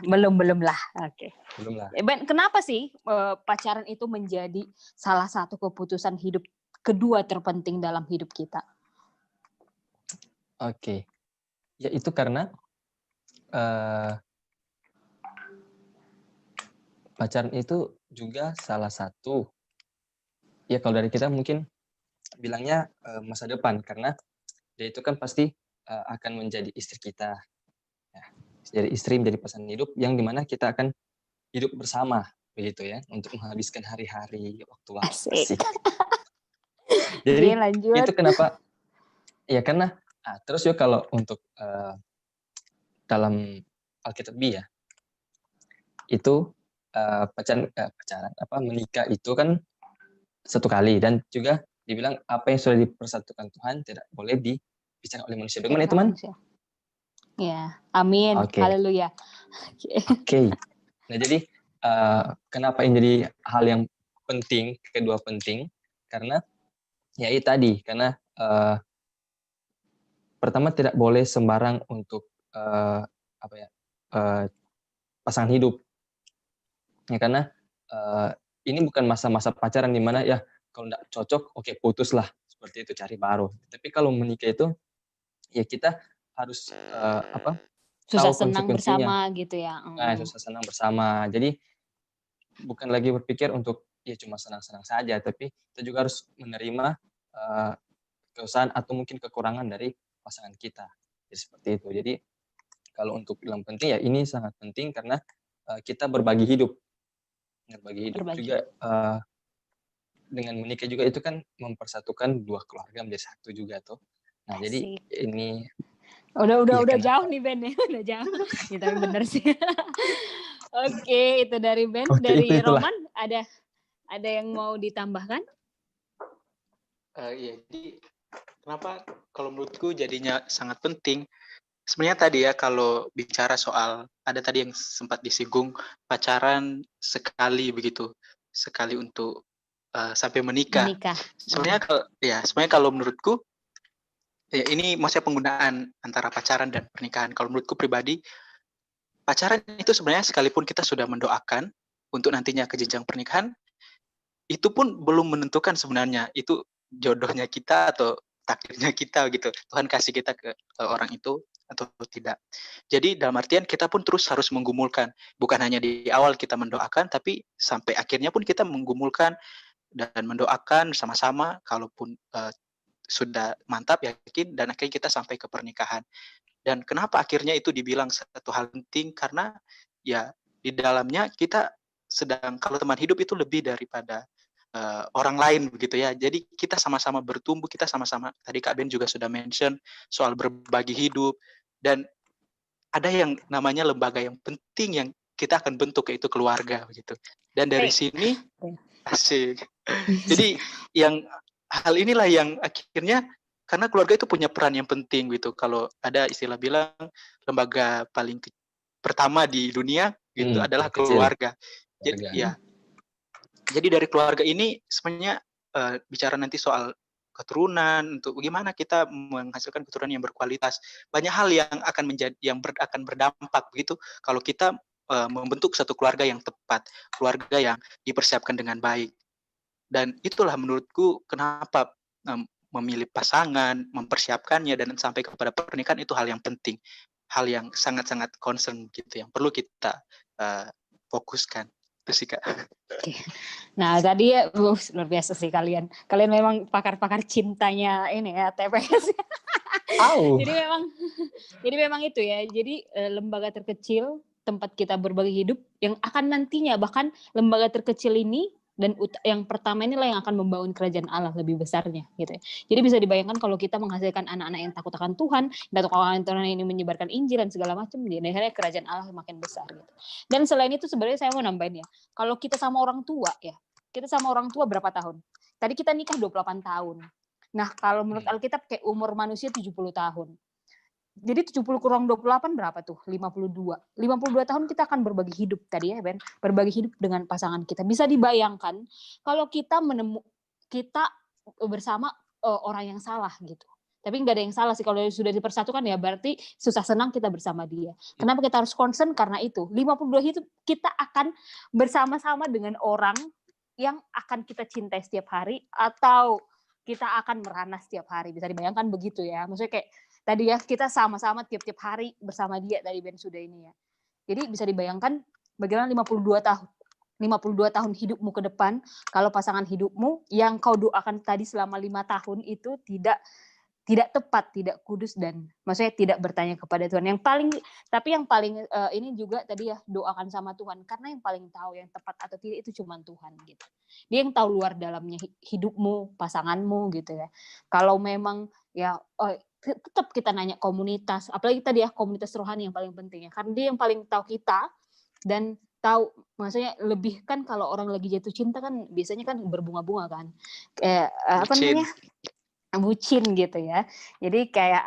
Belum lah. Oke. Belum lah. Ben, kenapa sih pacaran itu menjadi salah satu keputusan hidup kedua terpenting dalam hidup kita? Oke. Ya itu karena pacaran itu juga salah satu, ya kalau dari kita mungkin bilangnya masa depan, karena dia itu kan pasti akan menjadi istri kita, ya, jadi istri, menjadi pasangan hidup yang dimana kita akan hidup bersama begitu ya, untuk menghabiskan hari-hari, waktu asik. Jadi itu kenapa? Ya karena terus ya kalau untuk dalam Alkitabiah itu pacaran menikah itu kan satu kali, dan juga dibilang apa yang sudah dipersatukan Tuhan tidak boleh dibicarakan oleh manusia. Bagaimana itu, Man? Ya, amin. Haleluya. Oke. Nah, jadi kenapa ini jadi hal yang penting, kedua penting? Karena ya itu tadi, karena pertama tidak boleh sembarang untuk pasangan hidup. Ya karena ini bukan masa-masa pacaran di mana ya kalau enggak cocok, oke putuslah, seperti itu, cari baru. Tapi kalau menikah itu ya kita harus susah senang bersama gitu ya. Nah, susah senang bersama. Jadi bukan lagi berpikir untuk ya cuma senang-senang saja, tapi kita juga harus menerima kesusahan atau mungkin kekurangan dari pasangan kita. Jadi seperti itu. Jadi kalau untuk bilang penting ya ini sangat penting karena kita berbagi hidup. Juga dengan menikah juga itu kan mempersatukan dua keluarga menjadi satu juga tuh. Nah, jadi ini udah jauh nih Ben ya, udah jauh. Ya, tapi bener sih. Oke, itu dari Ben. Dari Roman ada yang mau ditambahkan? Iya, jadi kenapa kalau menurutku jadinya sangat penting? Sebenarnya tadi ya kalau bicara soal, ada tadi yang sempat disinggung pacaran sekali begitu, sekali untuk sampai menikah. Sebenarnya kalau menurutku Ya, ini maksudnya penggunaan antara pacaran dan pernikahan. Kalau menurutku pribadi, pacaran itu sebenarnya sekalipun kita sudah mendoakan untuk nantinya ke jenjang pernikahan, itu pun belum menentukan sebenarnya itu jodohnya kita atau takdirnya kita gitu. Tuhan kasih kita ke orang itu atau tidak. Jadi dalam artian kita pun terus harus menggumulkan, bukan hanya di awal kita mendoakan, tapi sampai akhirnya pun kita menggumulkan dan mendoakan sama-sama, kalaupun sudah mantap, yakin, dan akhirnya kita sampai ke pernikahan. Dan kenapa akhirnya itu dibilang satu hal penting, karena ya di dalamnya kita sedang, kalau teman hidup itu lebih daripada orang lain begitu ya. Jadi kita sama-sama bertumbuh, kita sama-sama, tadi Kak Ben juga sudah mention soal berbagi hidup, dan ada yang namanya lembaga yang penting yang kita akan bentuk, yaitu keluarga begitu. Dan dari sini asik. Jadi yang hal inilah yang akhirnya, karena keluarga itu punya peran yang penting gitu. Kalau ada istilah bilang lembaga paling pertama di dunia gitu adalah keluarga. Jadi ya, jadi dari keluarga ini sebenarnya bicara nanti soal keturunan, untuk bagaimana kita menghasilkan keturunan yang berkualitas. Banyak hal yang akan menjadi akan berdampak begitu kalau kita membentuk satu keluarga yang tepat, keluarga yang dipersiapkan dengan baik. Dan itulah menurutku kenapa memilih pasangan, mempersiapkannya, dan sampai kepada pernikahan itu hal yang penting, hal yang sangat-sangat concern gitu, yang perlu kita fokuskan. Itu sih Kak. Oke. Nah tadi ya luar biasa sih kalian. Kalian memang pakar-pakar cintanya ini ya TPS. Jadi memang itu ya. Jadi lembaga terkecil tempat kita berbagi hidup yang akan nantinya, bahkan lembaga terkecil ini dan yang pertama inilah yang akan membangun kerajaan Allah lebih besarnya gitu ya. Jadi bisa dibayangkan kalau kita menghasilkan anak-anak yang takut akan Tuhan, dan Tuhan ini menyebarkan Injil dan segala macam, di akhirnya kerajaan Allah makin besar gitu. Dan selain itu sebenarnya saya mau nambahin ya, kalau kita sama orang tua ya, kita sama orang tua berapa tahun? Tadi kita nikah 28 tahun. Nah, kalau menurut Alkitab kayak umur manusia 70 tahun. Jadi 70 kurang 28 berapa tuh? 52. 52 tahun kita akan berbagi hidup tadi ya, Ben. Berbagi hidup dengan pasangan kita. Bisa dibayangkan kalau kita kita bersama orang yang salah gitu. Tapi nggak ada yang salah sih, kalau sudah dipersatukan ya berarti susah senang kita bersama dia. Kenapa kita harus concern? Karena itu 52 itu kita akan bersama-sama dengan orang yang akan kita cintai setiap hari, atau kita akan merana setiap hari. Bisa dibayangkan begitu ya. Maksudnya kayak tadi ya, kita sama-sama tiap-tiap hari bersama dia dari Ben sudah ini ya. Jadi bisa dibayangkan bagaimana 52 tahun. 52 tahun hidupmu ke depan, kalau pasangan hidupmu yang kau doakan tadi selama 5 tahun itu tidak tepat, tidak kudus, dan maksudnya tidak bertanya kepada Tuhan. Yang paling ini juga tadi ya, doakan sama Tuhan, karena yang paling tahu yang tepat atau tidak itu cuma Tuhan gitu. Dia yang tahu luar dalamnya hidupmu, pasanganmu gitu ya. Kalau memang ya tetap kita nanya komunitas, apalagi tadi ya komunitas rohani yang paling penting ya, karena dia yang paling tahu kita dan tahu, maksudnya lebih kan kalau orang lagi jatuh cinta kan biasanya kan berbunga-bunga kan, kayak apa namanya, bucin gitu ya. Jadi kayak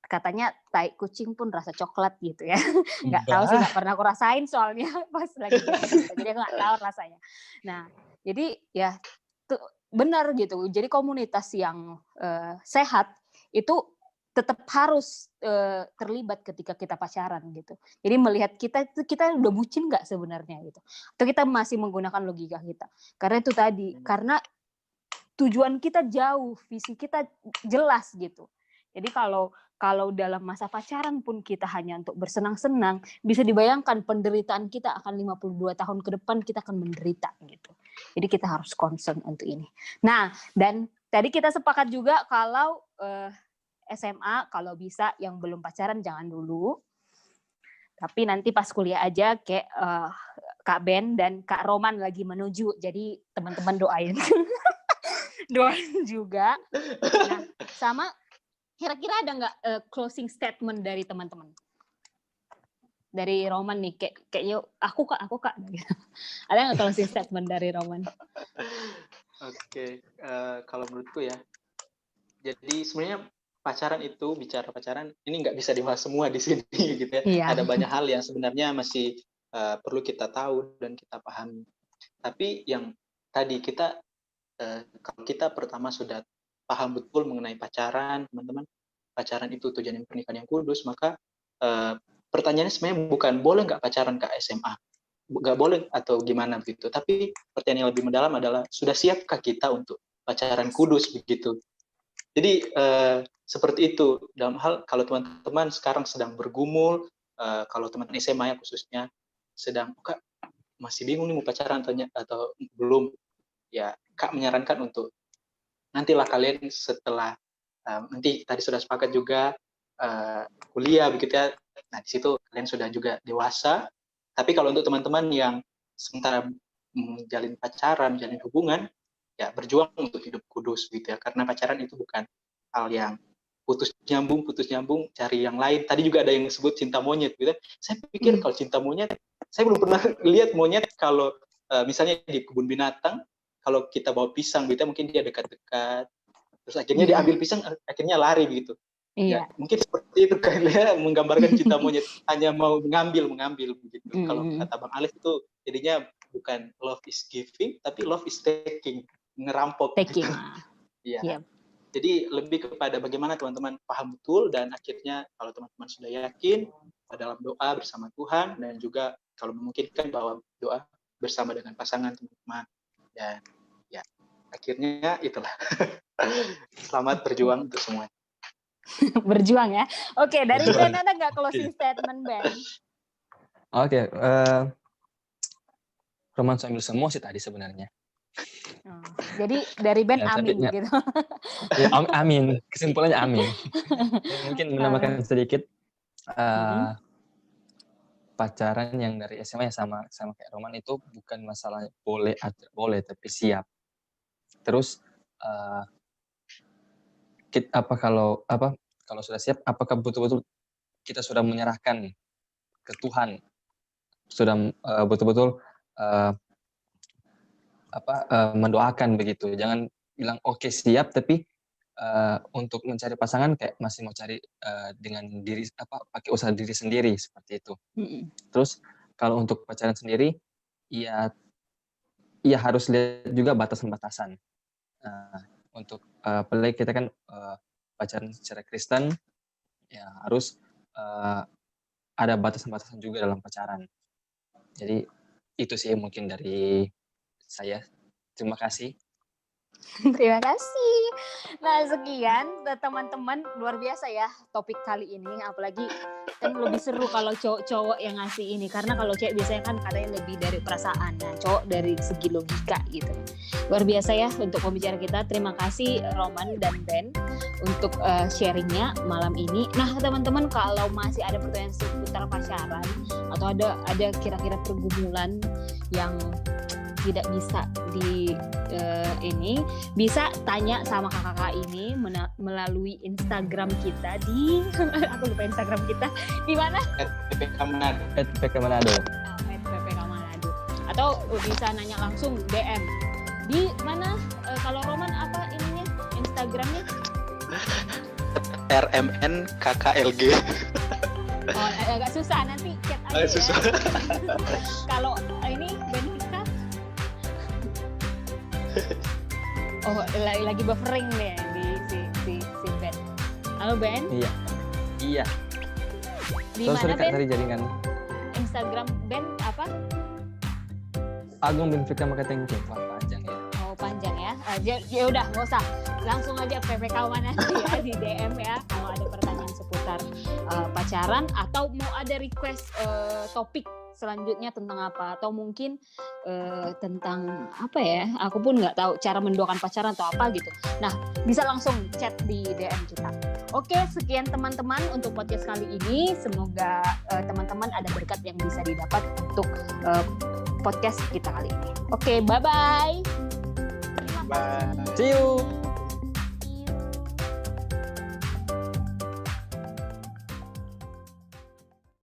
katanya tai kucing pun rasa coklat gitu ya. Nggak tahu sih, nggak pernah aku rasain soalnya pas lagi gitu. Jadi aku nggak tahu rasanya. Nah jadi ya tuh benar gitu. Jadi komunitas yang sehat itu tetap harus terlibat ketika kita pacaran gitu. Jadi melihat kita udah bucin nggak sebenarnya gitu, atau kita masih menggunakan logika kita. Karena itu tadi, karena tujuan kita jauh, visi kita jelas gitu. Jadi kalau dalam masa pacaran pun kita hanya untuk bersenang-senang, bisa dibayangkan penderitaan kita akan 52 tahun ke depan kita akan menderita gitu. Jadi kita harus concern untuk ini. Nah, dan tadi kita sepakat juga kalau SMA kalau bisa yang belum pacaran jangan dulu. Tapi nanti pas kuliah aja kayak Kak Ben dan Kak Roman lagi menuju. Jadi teman-teman doain. Doain juga. Nah, sama kira-kira ada nggak closing statement dari teman-teman? Dari Roman nih, kayaknya aku kak. Ada nggak closing statement dari Roman? Oke, kalau menurutku ya, jadi sebenarnya bicara pacaran ini nggak bisa dibahas semua di sini gitu ya. Iya. Ada banyak hal yang sebenarnya masih perlu kita tahu dan kita pahami. Tapi yang tadi kita kalau kita pertama sudah paham betul mengenai pacaran, teman-teman, pacaran itu tujuan pernikahan yang kudus, maka pertanyaannya sebenarnya bukan boleh nggak pacaran ke SMA, nggak boleh atau gimana begitu, tapi pertanyaan yang lebih mendalam adalah sudah siapkah kita untuk pacaran kudus begitu. Jadi seperti itu dalam hal kalau teman-teman sekarang sedang bergumul, kalau teman-teman SMA ya khususnya sedang Kak masih bingung nih mau pacaran atau belum, ya Kak menyarankan untuk nantilah kalian setelah nanti tadi sudah sepakat juga kuliah begitu ya. Nah di situ kalian sudah juga dewasa. Tapi kalau untuk teman-teman yang sementara menjalin pacaran, menjalin hubungan, ya berjuang untuk hidup kudus gitu ya. Karena pacaran itu bukan hal yang putus nyambung, cari yang lain. Tadi juga ada yang disebut cinta monyet gitu. Saya pikir kalau cinta monyet, saya belum pernah lihat monyet kalau misalnya di kebun binatang, kalau kita bawa pisang gitu mungkin dia dekat-dekat, terus akhirnya diambil pisang, akhirnya lari gitu. Ya, mungkin seperti itu kan ya, menggambarkan cinta monyet, hanya mau mengambil begitu. Kalau kata Bang Alif itu jadinya bukan love is giving, tapi love is taking, ngerampok. Taking. Iya. Jadi lebih kepada bagaimana teman-teman paham betul, dan akhirnya kalau teman-teman sudah yakin dalam doa bersama Tuhan, dan juga kalau memungkinkan bahwa doa bersama dengan pasangan teman-teman, dan ya akhirnya itulah. Selamat berjuang untuk semuanya. Berjuang ya. Oke, dari Ben ada nggak closing statement Ben? Oke, Roman sambil semua sih tadi sebenarnya. Jadi dari Ben ya, amin gitu. Ya, amin. Kesimpulannya amin. Mungkin menambahkan sedikit pacaran yang dari SMA sama kayak Roman itu bukan masalah boleh tapi siap. Terus kalau sudah siap, apakah betul-betul kita sudah menyerahkan ke Tuhan, sudah betul-betul mendoakan begitu. Jangan bilang oke, siap, tapi untuk mencari pasangan kayak masih mau cari dengan diri pakai usaha diri sendiri seperti itu. Terus kalau untuk pacaran sendiri, ya harus lihat juga batasan-batasan. Untuk apalagi kita kan pacaran secara Kristen, ya harus ada batasan-batasan juga dalam pacaran. Jadi itu sih mungkin dari saya. Terima kasih. Terima kasih. Nah, sekian teman-teman, luar biasa ya topik kali ini, apalagi kan lebih seru kalau cowok-cowok yang ngasih ini, karena kalau cewek biasanya kan katanya lebih dari perasaan, nah cowok dari segi logika gitu. Luar biasa ya untuk pembicara kita. Terima kasih Roman dan Ben untuk sharingnya malam ini. Nah, teman-teman, kalau masih ada pertanyaan seputar pacaran atau ada kira-kira pergumulan yang tidak bisa ini bisa tanya sama kakak ini melalui Instagram kita di aku lupa Instagram kita di mana? @ppkmanado. @ppkmanado. @ppkmanado. Atau bisa nanya langsung DM di mana? Kalau Roman apa ininya Instagramnya? RMNKKLG. Oh, agak susah, nanti chat aja susah. Ya. Kalau ini Benfica. Oh, lagi buffering deh si Ben. Halo Ben? Iya. Di mana Ben? Tadi jaringan. Instagram Ben apa? Agung Benfica Marketing Team. Wah, panjang ya. Oh, panjang ya. Ya udah, nggak usah. Langsung aja PPK mana ya di DM ya kalau ada pertanyaan seputar pacaran atau mau ada request topik selanjutnya tentang apa, atau mungkin tentang apa ya, aku pun nggak tahu cara mendoakan pacaran atau apa gitu. Nah, bisa langsung chat di DM kita. Oke, sekian teman-teman untuk podcast kali ini. Semoga teman-teman ada berkat yang bisa didapat untuk podcast kita kali ini. Oke, bye-bye. Bye. See you.